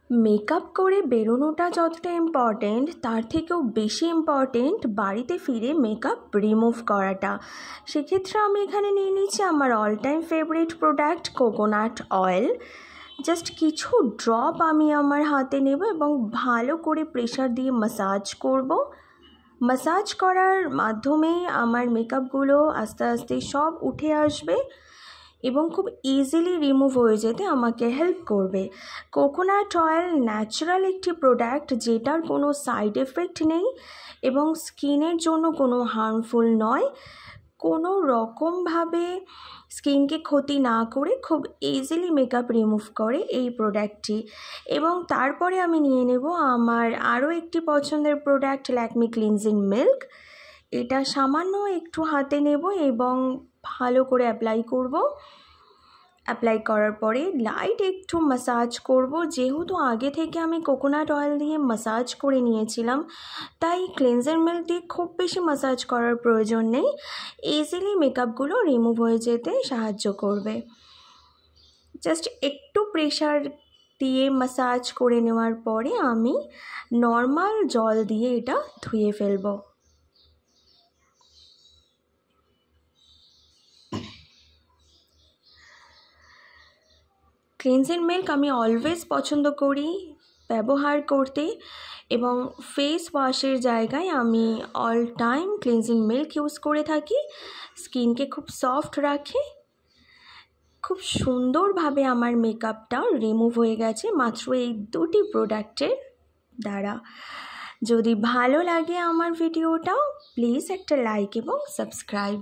Makeup করে বেরোনোটা যতটা important তার থেকেও বেশি ইম্পর্টেন্ট বাড়িতে ফিরে মেকআপ রিমুভ করাটা। সেক্ষেত্রে আমি এখানে নিয়ে নিচ্ছি আমার all time favourite product coconut oil. Just কিছু ড্রপ আমি আমার হাতে নেব এবং ভালো করে প্রেশার দিয়ে ম্যাসাজ করব। ম্যাসাজ করার মাধ্যমেই আমার মেকআপগুলো আস্তে আস্তে সব উঠে আসবে এবং খুব ইজিলি রিমুভ হয়ে যেতে আমাকে হেল্প করবে। কোকোনাট অয়েল ন্যাচারাল একটি প্রোডাক্ট যেটার কোনো সাইড এফেক্ট নেই এবং স্কিনের জন্য কোনো হার্মফুল নয়, কোনো রকমভাবে স্কিনকে ক্ষতি না করে খুব ইজিলি মেকআপ রিমুভ করে এই প্রোডাক্টটি। এবং তারপরে আমি নিয়ে নেব আমার আরও একটি পছন্দের প্রোডাক্ট ল্যাকমি ক্লিনজিং মিল্ক। এটা সামান্য একটু হাতে নেব এবং ভালো করে অ্যাপ্লাই করব। অ্যাপ্লাই করার পরে লাইট একটু ম্যাসাজ করব। যেহেতু আগে থেকে আমি কোকোনাট অয়েল দিয়ে ম্যাসাজ করে নিয়েছিলাম, তাই ক্লিনজার মিল্ক দিয়ে খুব বেশি ম্যাসাজ করার প্রয়োজন নেই, ইজিলি মেকআপগুলো রিমুভ হয়ে যেতে সাহায্য করবে। জাস্ট একটু প্রেশার দিয়ে ম্যাসাজ করে নেওয়ার পরে আমি নর্মাল জল দিয়ে এটা ধুয়ে ফেলবো। ক্লিনজিং মিল্ক আমি অলওয়েজ পছন্দ করি ব্যবহার করতে এবং ফেস ওয়াশের জায়গায় আমি all time cleansing milk use করে থাকি। স্কিনকে খুব সফট রাখে। খুব সুন্দরভাবে আমার মেকআপটা রিমুভ হয়ে গেছে মাত্র এই দুটি প্রোডাক্টের দ্বারা। যদি ভালো লাগে আমার ভিডিওটা, প্লিজ একটা লাইক এবং সাবস্ক্রাইব।